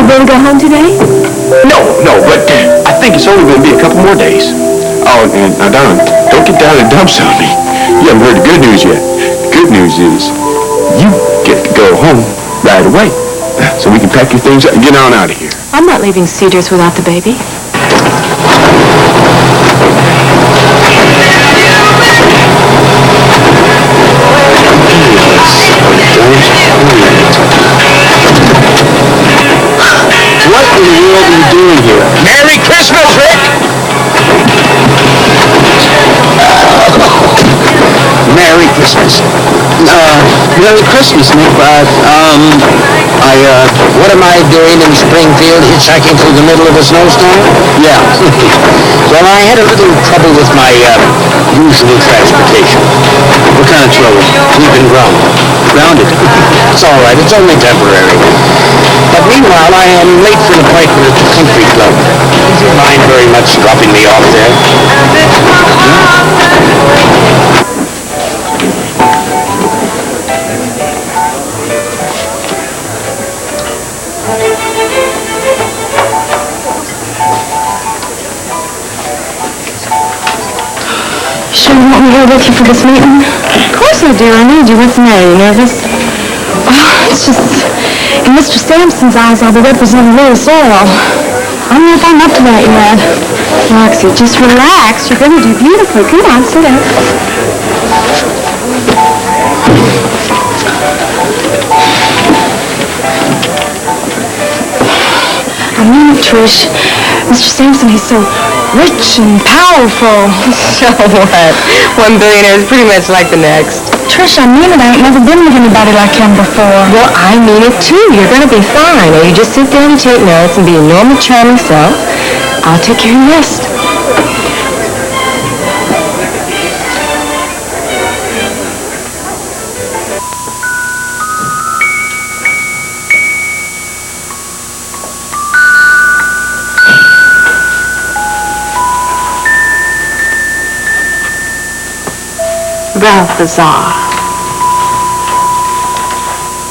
going to go home today? No, but I think it's only going to be a couple more days. Oh, and now, Don, don't get down in the dumps on me. You haven't heard the good news yet. The good news is you get to go home right away. So we can pack your things up and get on out of here. I'm not leaving Cedars without the baby. What in the world are you doing here? Merry Christmas, Rick! Merry Christmas. Merry Christmas, Nick. What am I doing in Springfield, hitchhiking through the middle of a snowstorm? Yeah. Well, I had a little trouble with my usual transportation. What kind of trouble? We've been grounded. Grounded? It's all right. It's only temporary. But meanwhile, I am late for an appointment at the country club. Would you mind very much dropping me off there? Sure you want me here with you for this meeting? Of course I do. I need you. What's the matter? You nervous? Oh, it's just, in Mr. Sampson's eyes, I'll be representing Louis Oil. I don't know if I'm up to that yet. Roxy, just relax. You're going to do beautifully. Come on, sit down. I mean it, Trish. Mr. Sampson, he's so rich and powerful. So what? One billionaire is pretty much like the next. Trish, I mean it. I ain't never been with anybody like him before. Well, I mean it too. You're going to be fine. Now, you just sit there and take notes and be your normal, charming self. I'll take care of the rest. Balthazar.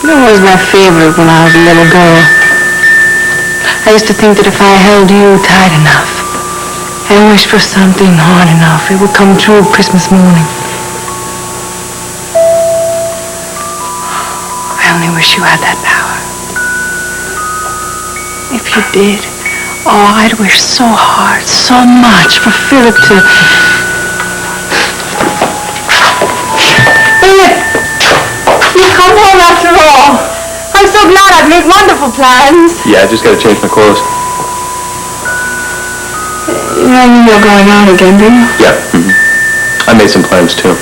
That was my favorite when I was a little girl. I used to think that if I held you tight enough and wished for something hard enough, it would come true Christmas morning. I only wish you had that power. If you did, oh, I'd wish so hard, so much for Philip to... You've come home after all. I'm so glad I've made wonderful plans. Yeah, I just gotta change my clothes. You know you're going out again, do you? Yeah. I made some plans too.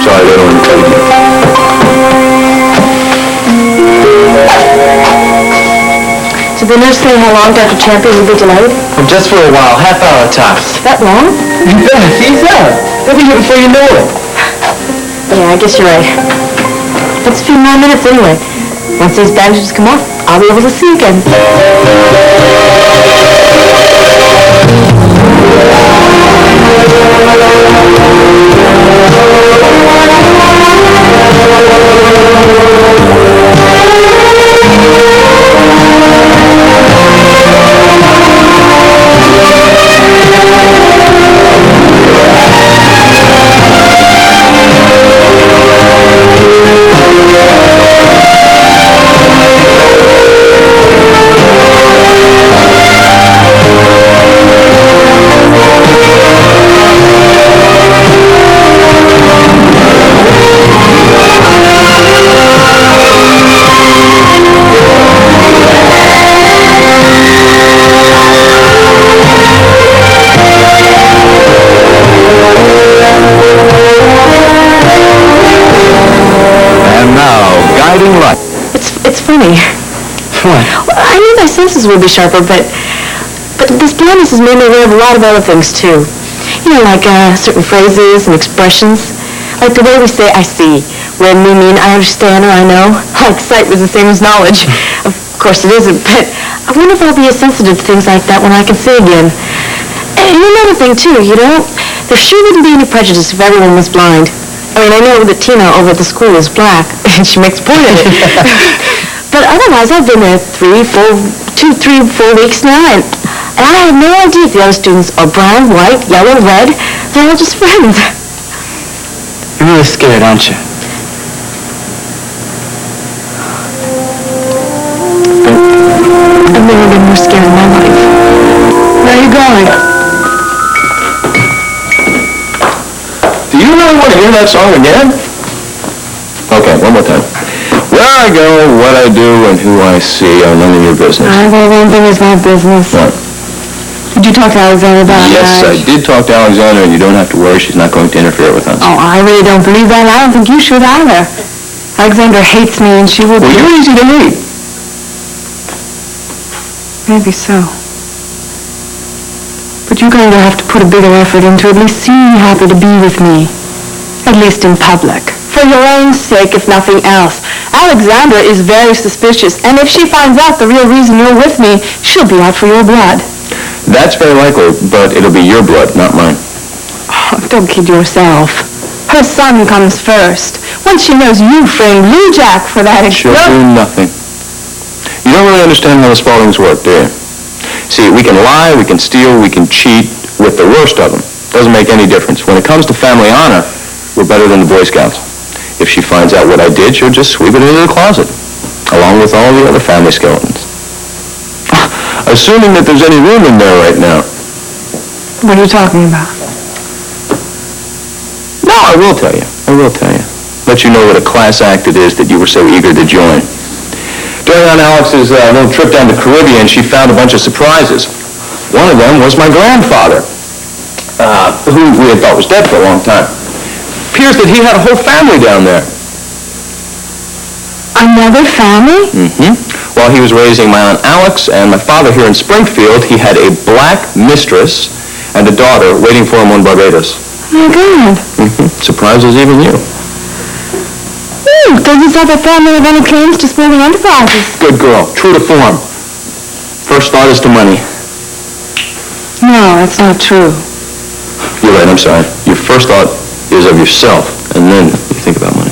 Sorry, I don't want to tell you. Did the nurse say how long Dr. Champion will be delayed? Well, just for a while, half hour tops. That long? You bet, he's up. He'll be here before you know it. Yeah, I guess you're right. It's a few more minutes anyway. Once these bandages come off, I'll be able to see again. It's funny. What? Well, I knew my senses would be sharper, but this blindness has made me aware of a lot of other things, too. You know, like certain phrases and expressions. Like the way we say, I see, when we mean I understand or I know. Like sight was the same as knowledge. Of course it isn't, but I wonder if I'll be as sensitive to things like that when I can see again. And another thing, too, you know, there sure wouldn't be any prejudice if everyone was blind. I mean, I know that Tina over at the school is black, and she makes a point of it. But otherwise, I've been there 3, 4 weeks now, and I have no idea if the other students are brown, white, yellow, red. They're all just friends. You're really scared, aren't you? I've never been more scared in my life. Where are you going? Do you really want to hear that song again? Okay, one more time. Where I go, what I do, and who I see are none of your business. I think one thing is my business. What? Did you talk to Alexander about Yes, I did talk to Alexander, and you don't have to worry, she's not going to interfere with us. Oh, I really don't believe that. I don't think you should either. Alexander hates me, and she will Well, be... you're easy to hate. Maybe so. But you're going to have to put a bigger effort into at least seeming happy to be with me. At least in public. For your own sake, if nothing else. Alexandra is very suspicious, and if she finds out the real reason you're with me, she'll be out for your blood. That's very likely, but it'll be your blood, not mine. Oh, don't kid yourself. Her son comes first. Once she knows you framed Lou Jack for that She'll do nothing. You don't really understand how the Spauldings work, do you? See, we can lie, we can steal, we can cheat with the worst of them. Doesn't make any difference. When it comes to family honor, we're better than the Boy Scouts. If she finds out what I did, she'll just sweep it into the closet, along with all the other family skeletons. Assuming that there's any room in there right now. What are you talking about? No, I will tell you. I will tell you. Let you know what a class act it is that you were so eager to join. During Aunt Alex's little trip down the Caribbean, she found a bunch of surprises. One of them was my grandfather, who we had thought was dead for a long time. Appears that he had a whole family down there. Another family? While he was raising my Aunt Alex and my father here in Springfield, he had a black mistress and a daughter waiting for him on Barbados. Oh, my God. Surprises even you. Does this other family have any claims to Spaulding Enterprises? Good girl, true to form. First thought is to money. No, that's not true. You're right, I'm sorry. Your first thought is of yourself, and then you think about money.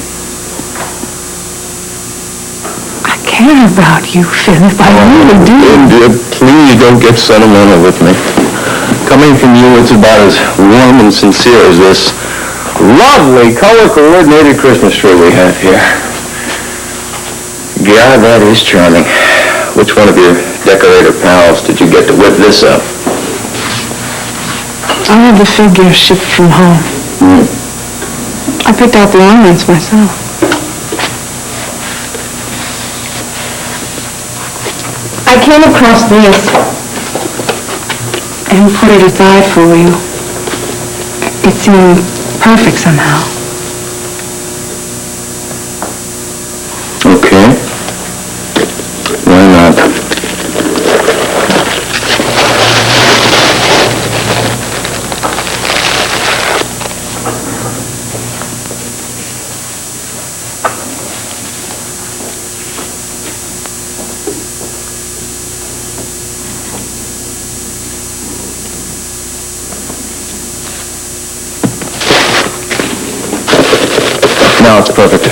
I care about you, Philip. I really do. Dear, please don't get sentimental with me. Coming from you, it's about as warm and sincere as this lovely, color-coordinated Christmas tree we have here. God, that is charming. Which one of your decorator pals did you get to whip this up? I have the figure shipped from home. I picked out the ornaments myself. I came across this and put it aside for you. It seemed perfect somehow. Okay. Why not? Now it's perfect.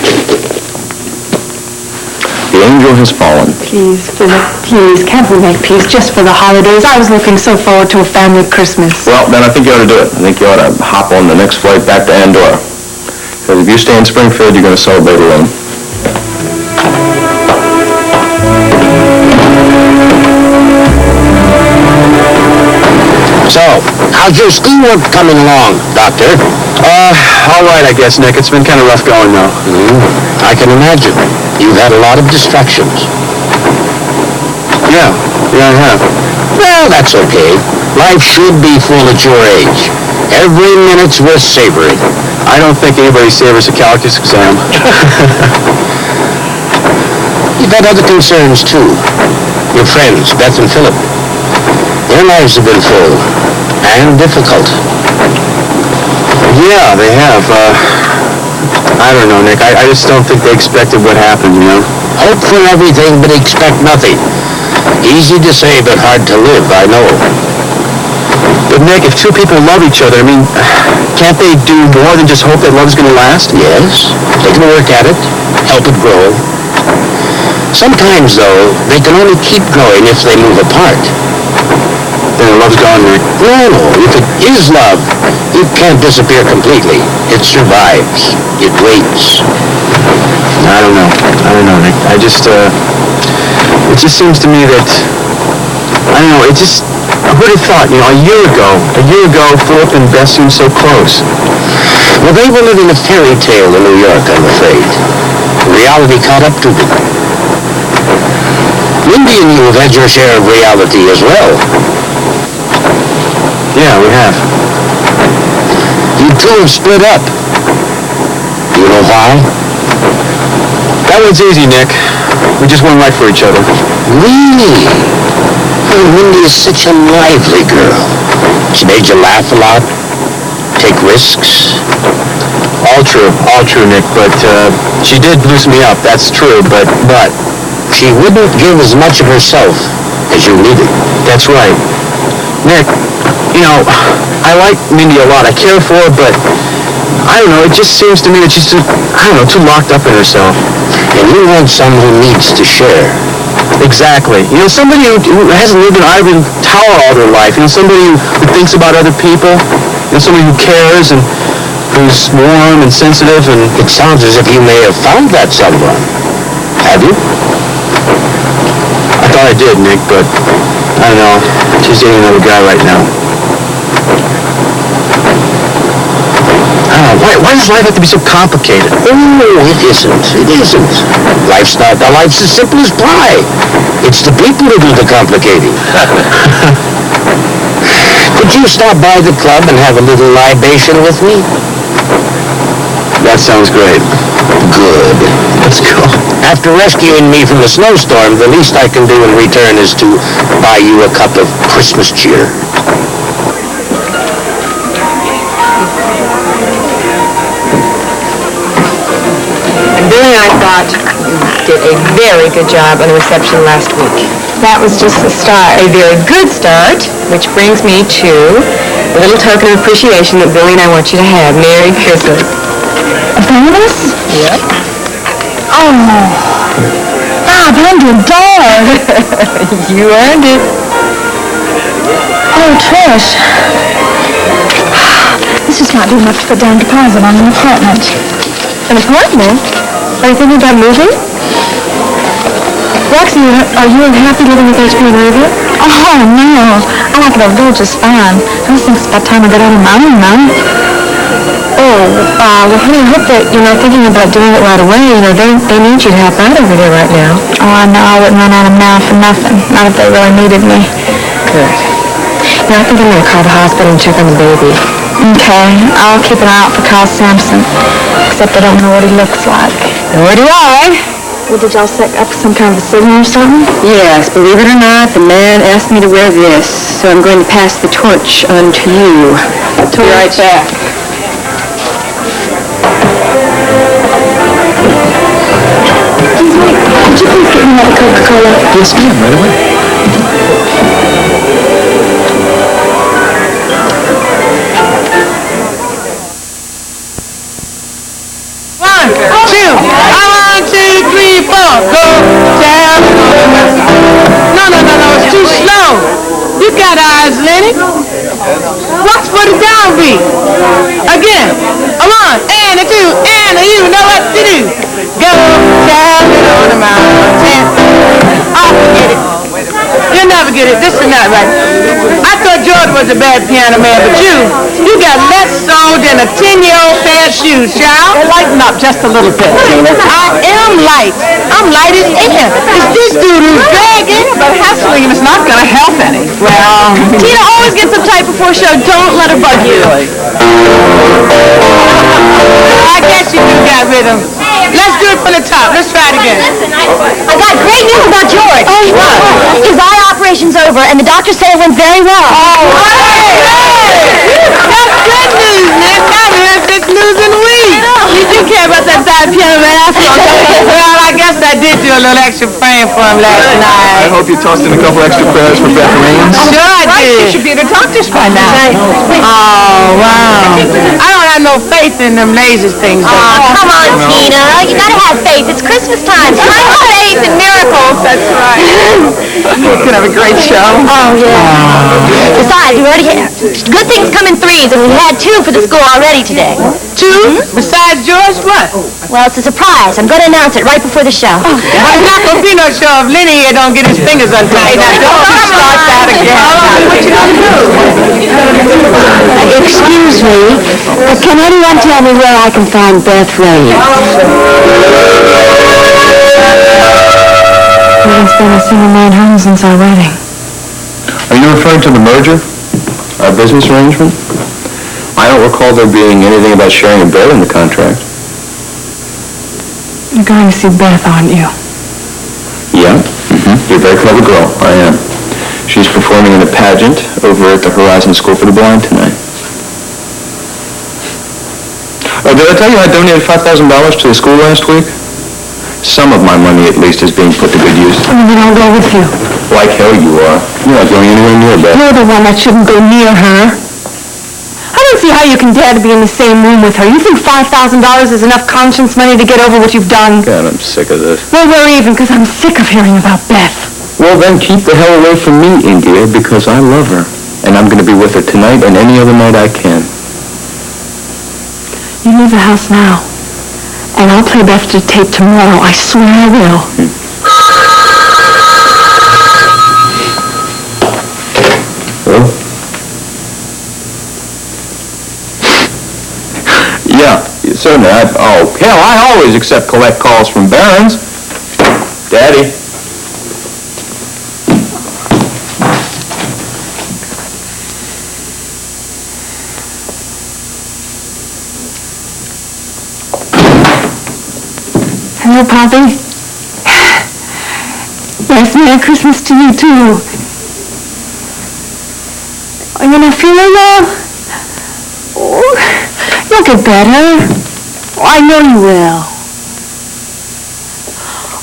The angel has fallen. Please, Philip, please, can't we make peace just for the holidays? I was looking so forward to a family Christmas. Well, then I think you ought to do it. I think you ought to hop on the next flight back to Andorra. Because if you stay in Springfield, you're going to celebrate alone. So, how's your schoolwork coming along, Doctor? All right, I guess, Nick. It's been kind of rough going, though. I can imagine. You've had a lot of distractions. Yeah, I have. Well, that's okay. Life should be full at your age. Every minute's worth savoring. I don't think anybody savors a calculus exam. You've had other concerns, too. Your friends, Beth and Philip. Their lives have been full and difficult. Yeah, they have. I don't know, Nick. I just don't think they expected what happened, you know? Hope for everything, but expect nothing. Easy to say, but hard to live, I know. But, Nick, if two people love each other, I mean, can't they do more than just hope that love's going to last? Yes, they can work at it, help it grow. Sometimes, though, they can only keep going if they move apart. Then love's gone, Rick. No, if it is love, it can't disappear completely. It survives. It waits. I don't know, Nick. It just seems to me that, I don't know, who'd have thought, a year ago, Philip and Beth seemed so close. Well, they were living a fairy tale in New York, I'm afraid. Reality caught up to them. Mindy and you have had your share of reality as well. Yeah, we have. You two have split up. Do you know why? That one's easy, Nick. We just weren't right for each other. Really? Oh, Mindy is such a lively girl. She made you laugh a lot, take risks. All true, Nick, but she did loosen me up, that's true, but she wouldn't give as much of herself as you needed. That's right. Nick, I like Mindy a lot. I care for her, but I don't know, it just seems to me that she's too locked up in herself. And you want someone who needs to share. Exactly. Somebody who hasn't lived in an ivory tower all their life. Somebody who thinks about other people. Somebody who cares and who's warm and sensitive and... It sounds as if you may have found that someone. Have you? I thought I did, Nick, but I don't know. She's dating another guy right now. I don't know. Why does life have to be so complicated? Oh, it isn't. It isn't. Life's as simple as pie. It's the people who do the complicating. Could you stop by the club and have a little libation with me? That sounds great. Good. Let's go. After rescuing me from the snowstorm, the least I can do in return is to buy you a cup of Christmas cheer. Billy, I thought you did a very good job on the reception last week. That was just the start. A very good start, which brings me to a little token of appreciation that Billy and I want you to have. Merry Christmas. A bonus? Yep. Oh. $500. You earned it. Oh, Trish. This is not good enough to put down deposit on an apartment. An apartment? Are you thinking about moving? Roxy, are you happy living with HP and River? Oh, no. I like it over there just fine. I just think it's about time I got out of my own now. Oh, well, honey, I hope that you're not thinking about doing it right away. They need you to help out over there right now. Oh, I know. I wouldn't run out of now for nothing. Not if they really needed me. Good. I think I'm going to call the hospital and check on the baby. Okay. I'll keep an eye out for Kyle Sampson. Except I don't know what he looks like. Nor do I. Well, did y'all set up some kind of a signal or something? Yes, believe it or not, the man asked me to wear this, so I'm going to pass the torch on to you. Be right back. Could you please get me another Coca-Cola? Yes, ma'am, right away. 1, 2, 3, 4. Go down. No, it's too slow. You got eyes, Lenny. Watch for the downbeat. Again. A 1, and a 2, and a you know what to do. Go down on the mountain. Oh, forget it. You'll never get it. This is not right. I thought George was a bad piano man, but you got less soul than a 10-year-old pair of shoes, child. Lighten up just a little bit, Tina. I am light. I'm light as air. It's this dude who's dragging. But hassling him is not going to help any. Well, Tina always gets uptight before a show. Don't let her bug you. I guess you do got rhythm. Let's do it from the top. Let's try it again. Listen, I got great news about George. Oh, what? His eye operation's over, and the doctors say it went very well. Oh, hey! That's good news, man. Now here's this news in the week. You do care about that side piano man after all. Well, I guess I did do a little extra praying for him last I night. hope you tossed in a couple extra prayers for Beth Raines. Sure I did. You should be at the doctor's by now. Oh, wow. I don't got no faith in them lazy things. Come on, Tina. You gotta have faith. It's Christmas time. So have faith in miracles. That's right. It's gonna have a great show. Oh, yeah. Besides, we already had good things come in threes, and we had 2 for the school already today. 2? Besides George, what? Well, it's a surprise. I'm going to announce it right before the show. Well, it's not gonna be no show if Lenny here don't get his fingers untied. Now, don't you start that again. What you gonna do? Excuse me, but can anyone tell me where I can find Beth Reeves? We haven't spent a single night home since our wedding. Are you referring to the merger? Our business arrangement? I don't recall there being anything about sharing a bed in the contract. You're going to see Beth, aren't you? Yeah? You're a very clever girl. I am. She's performing in a pageant over at the Horizon School for the Blind tonight. Oh, did I tell you I donated $5,000 to the school last week? Some of my money, at least, is being put to good use. Well, then I'll go with you. Like hell you are. You're not going anywhere near Beth. You're the one that shouldn't go near her. I don't see how you can dare to be in the same room with her. You think $5,000 is enough conscience money to get over what you've done? God, I'm sick of this. Well, we're even, because I'm sick of hearing about Beth. Well, then keep the hell away from me, India, because I love her. And I'm going to be with her tonight and any other night I can. You leave the house now, and I'll play Beth to tape tomorrow. I swear I will. Well? Yeah, certainly. Hell, I always accept collect calls from Barron's. Daddy. Hello, Poppy. Yes, Merry Christmas to you, too. Are you not feeling well? Oh, you'll get better. Oh, I know you will.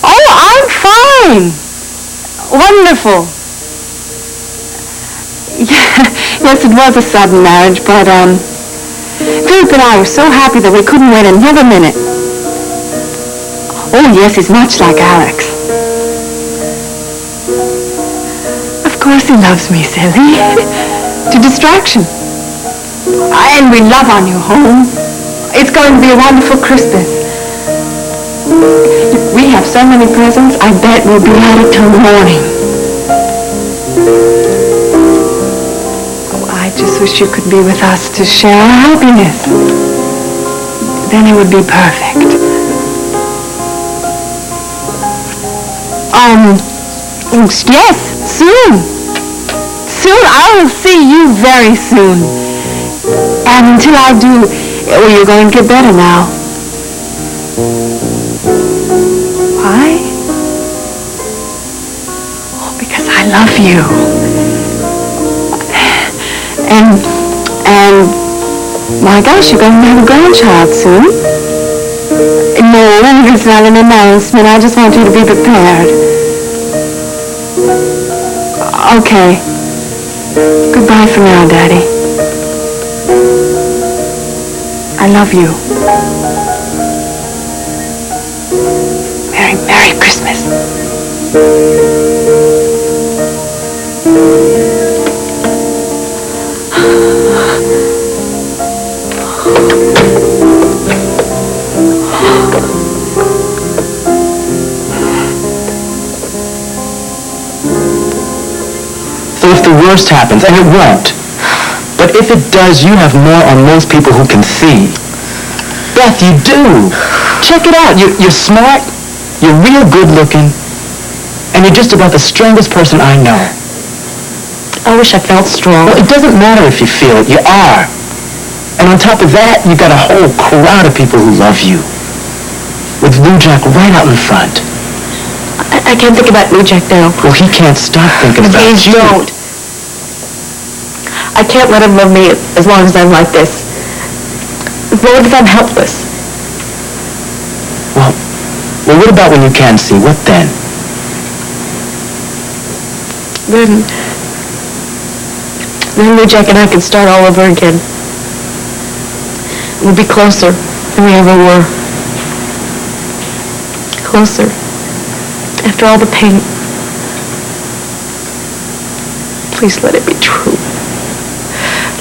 Oh, I'm fine. Wonderful. Yeah, yes, it was a sudden marriage, but, Philip and I were so happy that we couldn't wait another minute. Oh, yes, he's much like Alex. Of course he loves me, silly. To distraction. And we love our new home. It's going to be a wonderful Christmas. We have so many presents, I bet we'll be at it till morning. Oh, I just wish you could be with us to share our happiness. Then it would be perfect. Yes, soon. Soon, I will see you very soon. And until I do, well, you're going to get better now. Why? Oh, because I love you. And, my gosh, you're going to have a grandchild soon. No, it's not an announcement. I just want you to be prepared. Okay. Goodbye for now, Daddy. I love you. Merry Christmas. If the worst happens, and it won't, but if it does, you have more on most people who can see. Beth, you do. Check it out. You're smart, you're real good looking, and you're just about the strongest person I know. I wish I felt strong. Well, it doesn't matter if you feel it. You are. And on top of that, you've got a whole crowd of people who love you. With Lou Jack right out in front. I can't think about Lou Jack now. Well, he can't stop thinking about Please you. don't. I can't let him love me as long as I'm like this. As long as I'm helpless. Well, what about when you can see? What then? Then Lou Jack and I can start all over again. We'll be closer than we ever were. Closer. After all the pain. Please let it be true.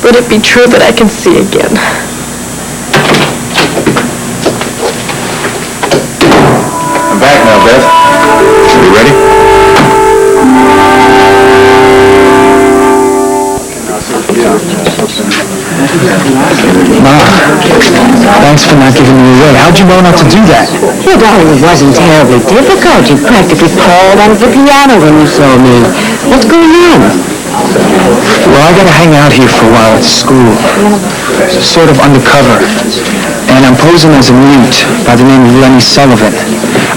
Let it be true that I can see again. I'm back now, Beth. You ready? Ma, thanks for not giving me away. How'd you know not to do that? Well, darling, it wasn't terribly difficult. You practically crawled out of the piano when you saw me. What's going on? Well, I gotta hang out here for a while at school. Sort of undercover. And I'm posing as a mute by the name of Lenny Sullivan.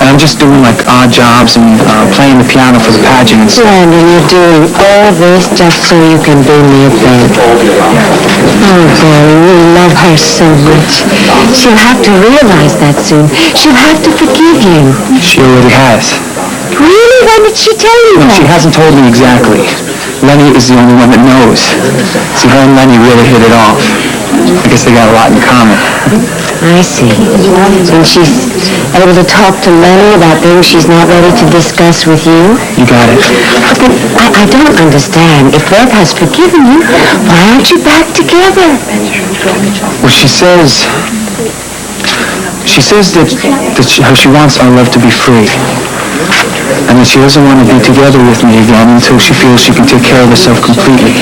And I'm just doing like odd jobs and playing the piano for the pageant and stuff. Brandon, you're doing all this just so you can do me a favor. Oh, darling, you love her so much. She'll have to realize that soon. She'll have to forgive you. She already has. Really? When did she tell you No, that? she hasn't told me exactly. Lenny is the only one that knows. See, her and Lenny really hit it off. I guess they got a lot in common. I see. And she's able to talk to Lenny about things she's not ready to discuss with you? You got it. But I don't understand. If Beth has forgiven you, why aren't you back together? Well, she says that she wants our love to be free. And that she doesn't want to be together with me again until she feels she can take care of herself completely.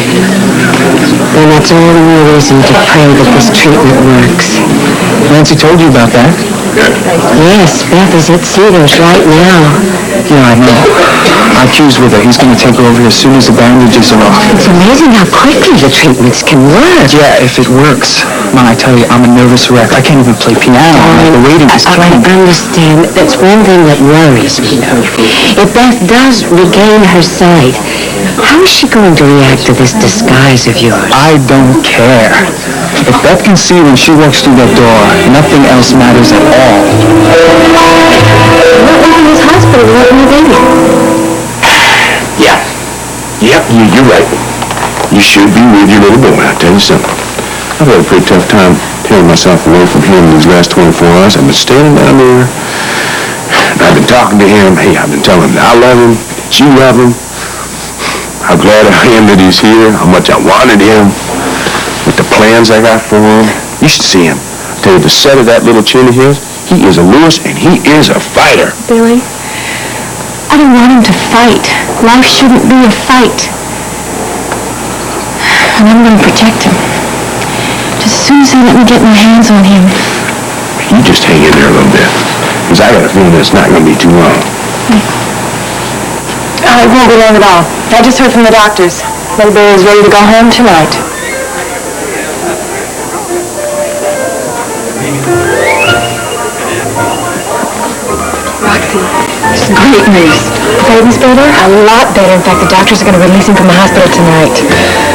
Then that's all the more reason to pray that this treatment works. Nancy told you about that? Yes, Beth is at Cedars right now. Yeah, I know. IQ's with her. He's going to take over as soon as the bandages are off. It's amazing how quickly the treatments can work. Yeah, if it works. Ma, I tell you, I'm a nervous wreck. I can't even play piano. The waiting is killing me. I understand. That's one thing that worries me, though. If Beth does regain her sight, how is she going to react to this disguise of yours? I don't care. If Beth can see when she walks through that door, nothing else matters at all. Not leaving this hospital without my baby. Yeah. Yep, you're right. You should be with your little boy. I'll tell you something. I've had a pretty tough time tearing myself away from him these last 24 hours. I've been standing down there. I've been talking to him. Hey, I've been telling him that I love him, that you love him, how glad I am that he's here, how much I wanted him, with the plans I got for him. You should see him. I tell you, the set of that little chin of his, he is a Lewis and he is a fighter. Billy, I don't want him to fight. Life shouldn't be a fight. And I'm going to protect him. Just as soon as they let me get my hands on him. You just hang in there a little bit, because I got a feeling it's not going to be too long. It won't be long at all. I just heard from the doctors. Little Billy's ready to go home tonight. Roxy, this is great news. The baby's better? A lot better. In fact, the doctors are going to release him from the hospital tonight.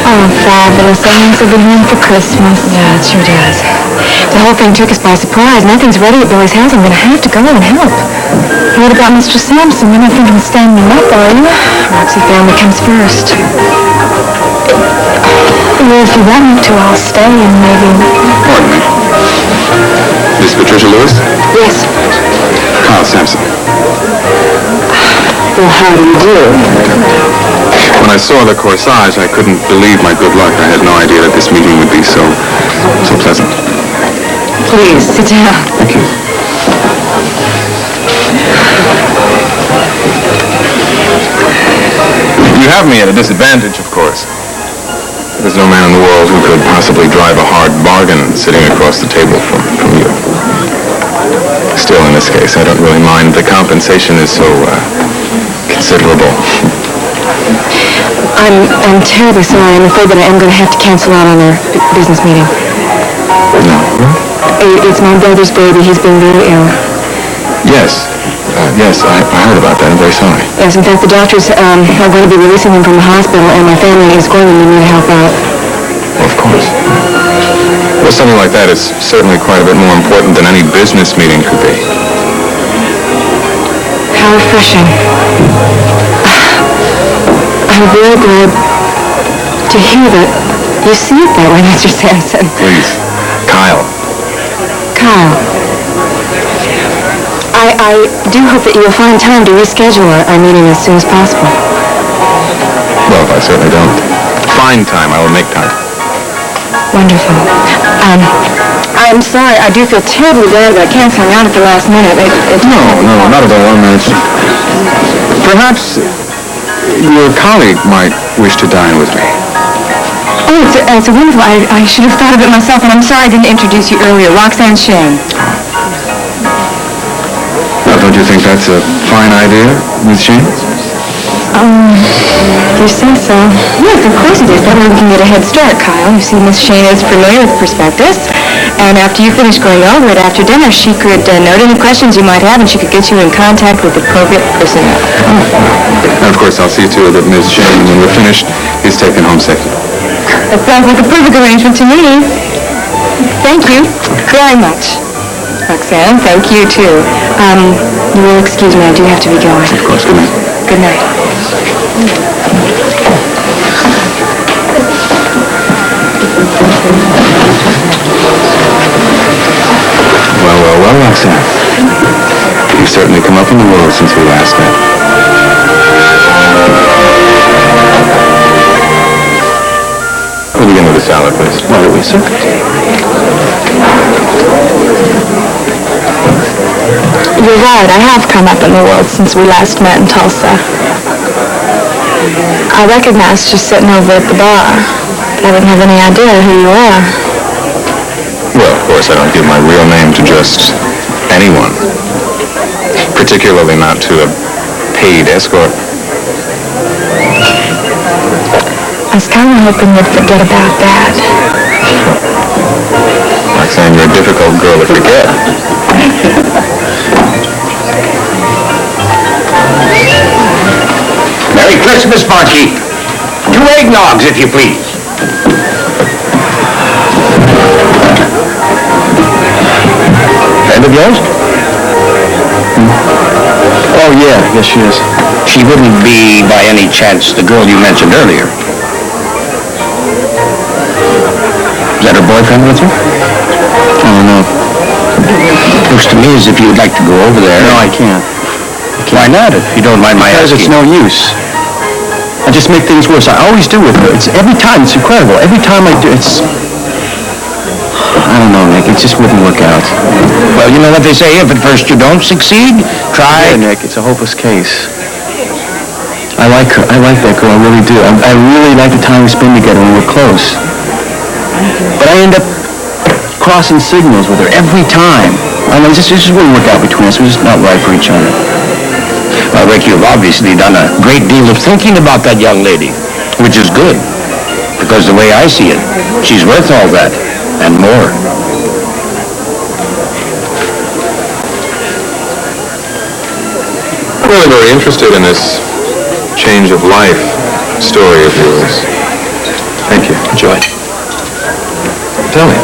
Oh, fabulous. That means he'll be home for Christmas. Yeah, it sure does. The whole thing took us by surprise. Nothing's ready at Billy's house. I'm going to have to go and help. What about Mr. Sampson? You're not thinking of standing him up, are you? Roxy, family comes first. Well, if you want me to, I'll stay and maybe... Pardon me. Miss Patricia Lewis? Yes. Carl Sampson. Well, how do you do? When I saw the corsage, I couldn't believe my good luck. I had no idea that this meeting would be so pleasant. Please, sit down. Thank you. You have me at a disadvantage, of course. There's no man in the world who could possibly drive a hard bargain sitting across the table from you. Still, in this case, I don't really mind. The compensation is so considerable. I'm terribly sorry. I'm afraid that I am going to have to cancel out on our business meeting. No. It's my brother's baby. He's been very ill. Yes. Yes, I heard about that. I'm very sorry. Yes, in fact, the doctors are going to be releasing him from the hospital, and my family is going to need me to help out. Well, of course. Well, something like that is certainly quite a bit more important than any business meeting could be. How refreshing. I'm very glad to hear that you see it that way, Mr. Sampson. Please, Kyle. Kyle, I do hope that you'll find time to reschedule our meeting as soon as possible. Well, I certainly don't find time, I will make time. Wonderful. I'm sorry, I do feel terribly bad about canceling out at the last minute. No, not at all. Perhaps your colleague might wish to dine with me. Oh, it's a wonderful. I should have thought of it myself, and I'm sorry I didn't introduce you earlier. Roxanne Shane. Now, don't you think that's a fine idea, Miss Shane? You say so. Yes, of course it is. That way we can get a head start, Kyle. You see, Miss Shane is familiar with the prospectus, and after you finish going over it after dinner, she could note any questions you might have, and she could get you in contact with the appropriate personnel. And of course, I'll see to it that Miss Shane, when we're finished, is taken home safely. That sounds like a perfect arrangement to me. Thank you very much, Roxanne. Thank you, too. You will excuse me. I do have to be going. Of course, good night. Good night. Well, Roxanne. You've certainly come up in the world since we last met. We'll begin with the salad, please. Why don't we, sir? You're right. I have come up in the world since we last met in Tulsa. I recognized you sitting over at the bar. I didn't have any idea who you are. Well, of course, I don't give my real name to just anyone. Particularly not to a paid escort. I was kind of hoping you'd forget about that. Roxanne, you're a difficult girl to forget. Merry Christmas, Marky. 2 eggnogs, if you please. Friend of yours? Oh, yeah. Yes, she is. She wouldn't be, by any chance, the girl you mentioned earlier. Is that her boyfriend with her? I don't know. Looks to me as if you'd like to go over there. No, I can't. Why not, if you don't mind my Because it's asking? no use. I just make things worse. I always do with her. It's every time. It's incredible. Every time I do, it's... I don't know, Nick. It just wouldn't work out. Well, you know what they say, if at first you don't succeed, try... Yeah, Nick, it's a hopeless case. I like her. I like that girl. I really do. I really like the time we spend together when we're close. But I end up crossing signals with her every time. I mean, it just wouldn't work out between us. We're just not right for each other. Well, Rick, you've obviously done a great deal of thinking about that young lady, which is good. Because the way I see it, she's worth all that, and more. I'm really very interested in this change of life story of yours. Thank you. Enjoy. Tell me,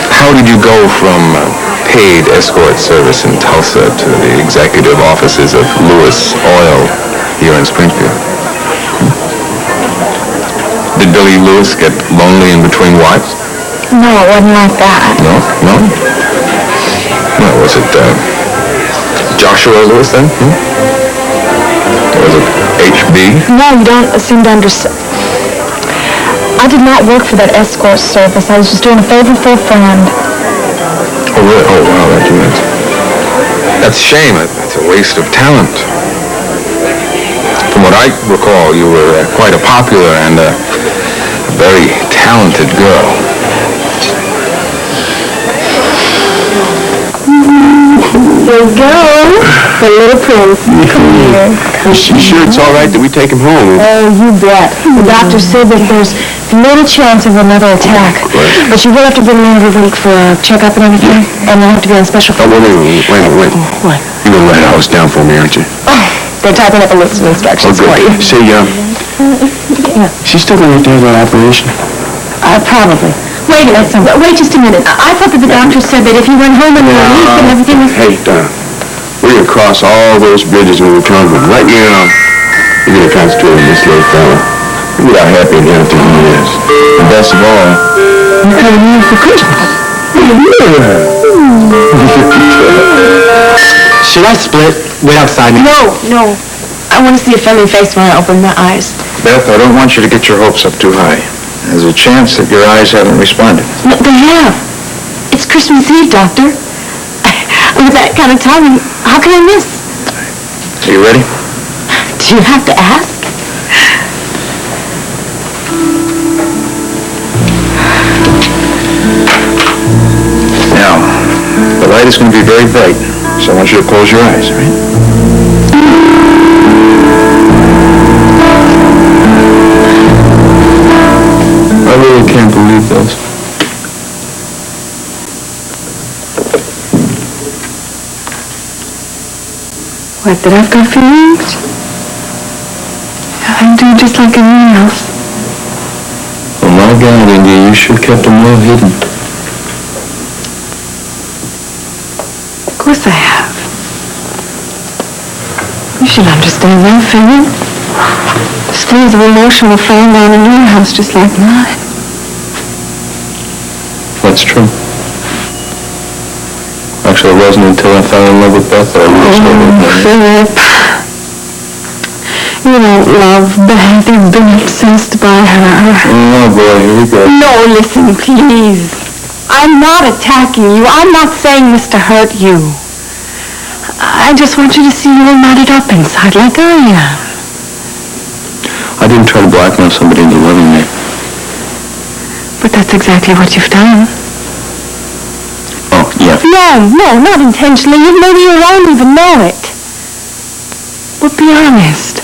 how did you go from paid escort service in Tulsa to the executive offices of Lewis Oil here in Springfield? Did Billy Lewis get lonely in between wives? No, it wasn't like that. No? No? Well, was it Joshua Lewis then? Was it H.B.? No, you don't seem to understand. I did not work for that escort service. I was just doing a favor for a friend. Oh, really? Oh, wow, that you meant. That's a shame. That's a waste of talent. From what I recall, you were quite a popular and a very talented girl. There you go. The little prince. Come here. You sure it's all right that we take him home? Oh, you bet. The doctor said that there's little chance of another attack. But you will have to bring him every week for a checkup and everything. And you'll have to be on special... Oh, wait. What? You're going to write a house down for me, aren't you? Oh, they're typing up a list of instructions for you. Say, she's still going to do that operation? Probably. Wait a minute, wait just a minute. I thought that the doctor said that if you went home in a week and everything was... Hey, we're going to cross all those bridges when we come home. Right now, you're going to concentrate on this little fella. Look how happy and healthy he is. And best of all, you're coming here for Christmas. Should I split? Wait outside me? No. I want to see a friendly face when I open my eyes. Beth, I don't want you to get your hopes up too high. There's a chance that your eyes haven't responded. No, they have. It's Christmas Eve, Doctor. With that kind of timing, how can I miss? Are you ready? Do you have to ask? Now, the light is going to be very bright, so I want you to close your eyes, all right? I really can't believe this. What, that I've got feelings? I do just like anyone else. Oh my God, India, you sure kept them well hidden. Of course I have. You should understand that, Philip. Streams of emotion will fall down in your house just like mine. That's true. Actually, it wasn't until I fell in love with Beth that I really started. Philip. You don't love Beth. You've been obsessed by her. Oh boy, here we go. No, listen, please. I'm not attacking you. I'm not saying this to hurt you. I just want you to see you're knotted up inside like I am. I didn't try to blackmail somebody into loving me. But that's exactly what you've done. Oh, yeah. No, not intentionally. Maybe you won't even know it. But be honest.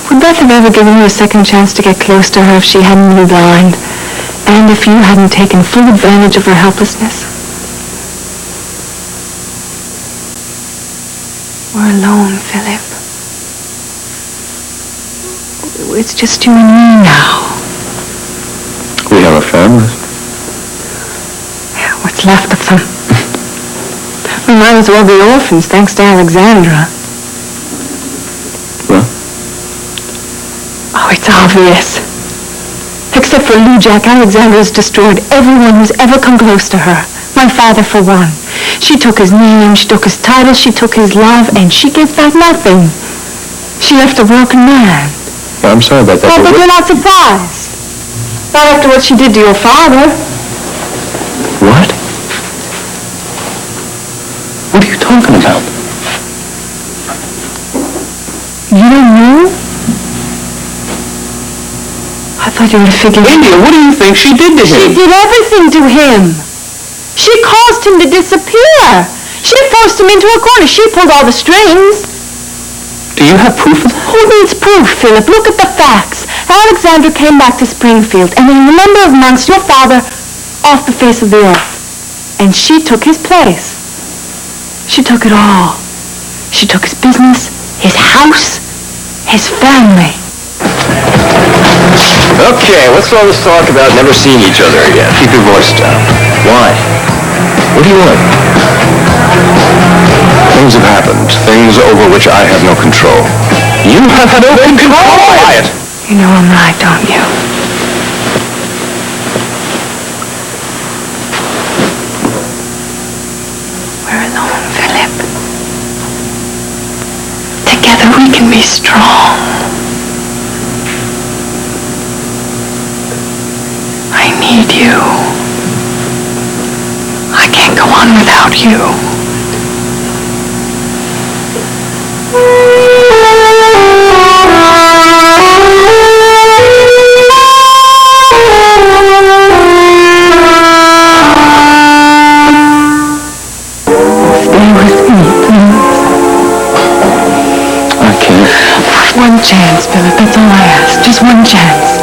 Would Beth have ever given you a second chance to get close to her if she hadn't been blind, and if you hadn't taken full advantage of her helplessness? We're alone, Philip. It's just you and me now. We have a family. What's left of them? We might as well be orphans, thanks to Alexandra. Well? Oh, it's obvious. Except for Lou Jack, Alexandra's destroyed everyone who's ever come close to her. My father, for one. She took his name, she took his title, she took his love, and she gave back nothing. She left a broken man. Yeah, I'm sorry about that. Oh, but you're not surprised. Not after what she did to your father. What? What are you talking about? You don't know? I thought you would have figured... India, what do you think she did to She him? did everything to him. She caused him to disappear. She forced him into a corner. She pulled all the strings. Do you have proof of that? Who needs proof, Philip? Look at the facts. Alexandra came back to Springfield, and in a number of months, your father off the face of the earth. And she took his place. She took it all. She took his business, his house, his family. Okay, what's all this talk about never seeing each other again? Keep your voice down. Why? What do you want? Things have happened. Things over which I have no control. You have no control! Quiet! You know I'm right, don't you? We're alone, Philip. Together we can be strong. I need you. I can't go on without you. Stay with me, please. I can't. One chance, Philip, that's all I ask. Just one chance.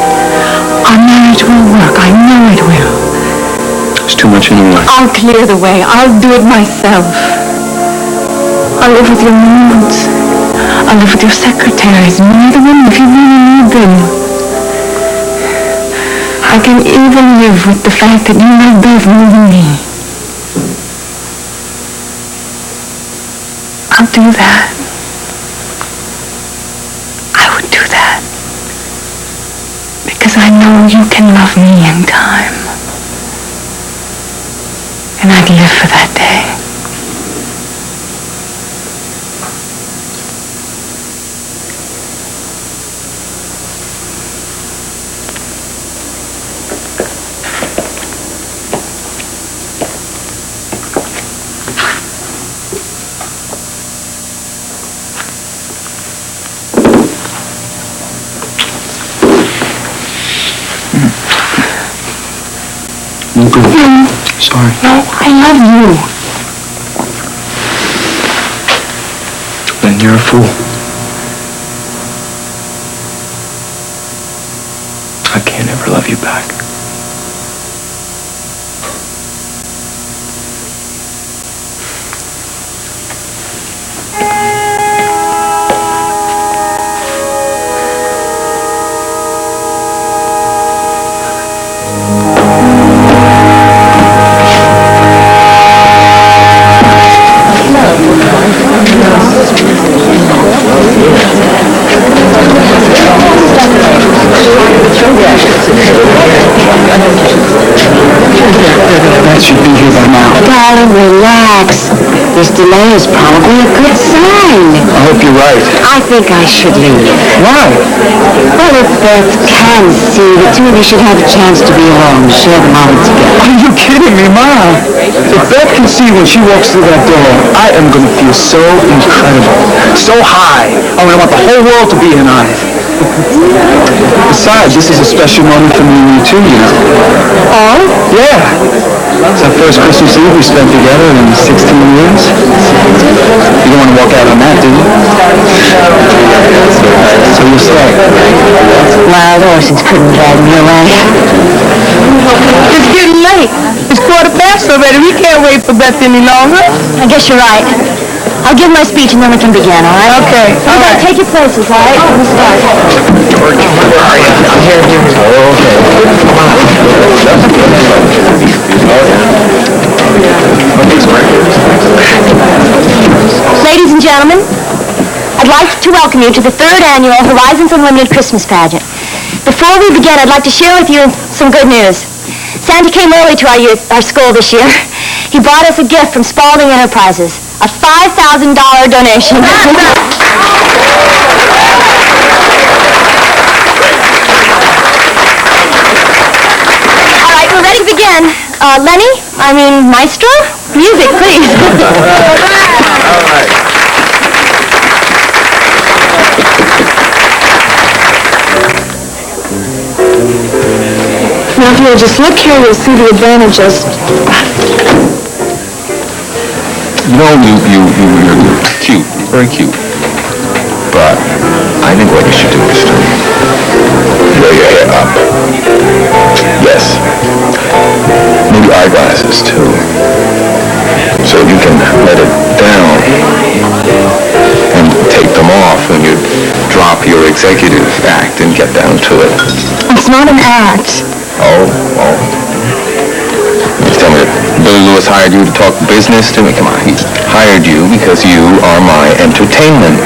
Our marriage will work. I know it will. It's too much anyway. I'll clear the way. I'll do it myself. I'll live with your moods. I'll live with your secretaries. Neither one if you really need them. I can even live with the fact that you love Beth more than me. I'll do that. I would do that. Because I know you can love me in time. And I'd live for that day. Sorry. No, I love you. Then you're a fool. I can't ever love you back. That should be here by now. Darling, relax. This delay is probably a good sign. I hope you're right. I think I should leave. Why? Well, if Beth can see, the two of you should have a chance to be alone, share the moment together. Are you kidding me, Ma? If Beth can see when she walks through that door, I am going to feel so incredible, so high. I want the whole world to be in on it. Besides, this is a special moment for me and you too, you know. Oh? Yeah. It's our first Christmas Eve we spent together in 16 years. You don't want to walk out on that, do you? So you stay. Wild horses couldn't drag me away. It's getting late. It's 1:15 already. We can't wait for Beth any longer. I guess you're right. I'll give my speech and then we can begin, all right? Okay. All right, take your places, all right? We'll start. I'm here. Ladies and gentlemen, I'd like to welcome you to the 3rd annual Horizons Unlimited Christmas Pageant. Before we begin, I'd like to share with you some good news. Santa came early to our school this year. He brought us a gift from Spalding Enterprises, a $5,000 donation. All right, we're ready to begin. Maestro? Music, please. Now, if you'll just look here, you'll see the advantages. You know, you're cute, very cute. But I think what you should do is to blow your hair up. Yes. Maybe eyeglasses, too. So you can let it down and take them off when you drop your executive act and get down to it. It's not an act. Oh. Just tell me that Billy Lewis hired you to talk business to me? Come on, he hired you because you are my entertainment.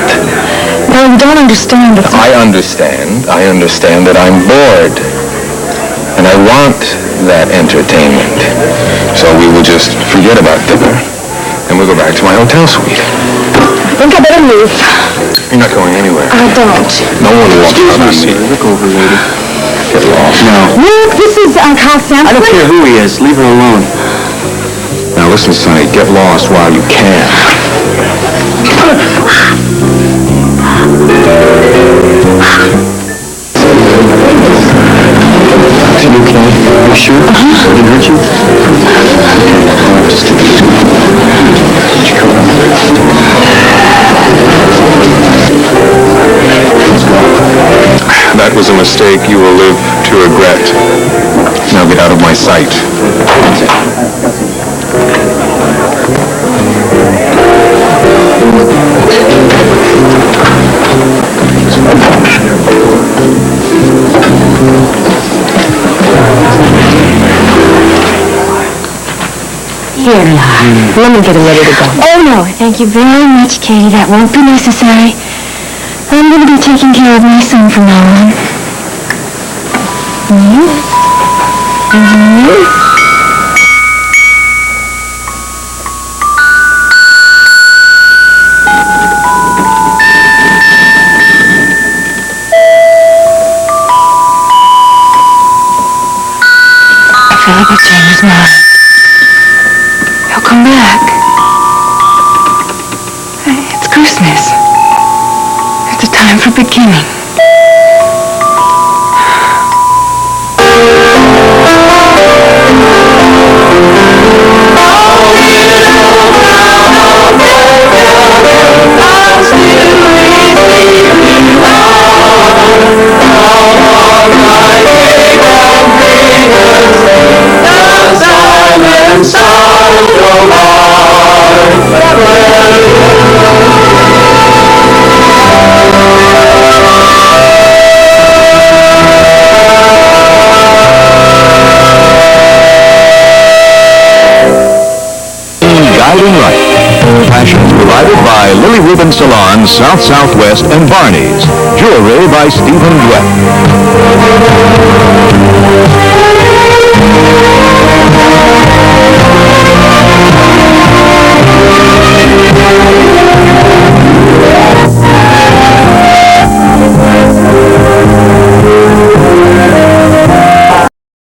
No, you don't understand. I understand that I'm bored. And I want that entertainment. So we will just forget about dinner and we'll go back to my hotel suite. I think I better move. You're not going anywhere. I don't. No one will walk up on me. Look over, lady. Get lost. No. Look, this is Carl Sampson. I don't care who he is. Leave her alone. Now listen, Sonny, get lost while you can. Are you okay? Are you sure? Did it hurt you? That was a mistake you will live to regret. Now get out of my sight. Here, Laura. Let me get him ready to go. Oh, no, thank you very much, Katie. That won't be necessary. I'm going to be taking care of my son from now on. never change his mind. He'll come back. It's Christmas. It's a time for beginning. Guiding Light. Fashions provided by Lily Rubin Salons, South Southwest, and Barney's. Jewelry by Stephen Dwett.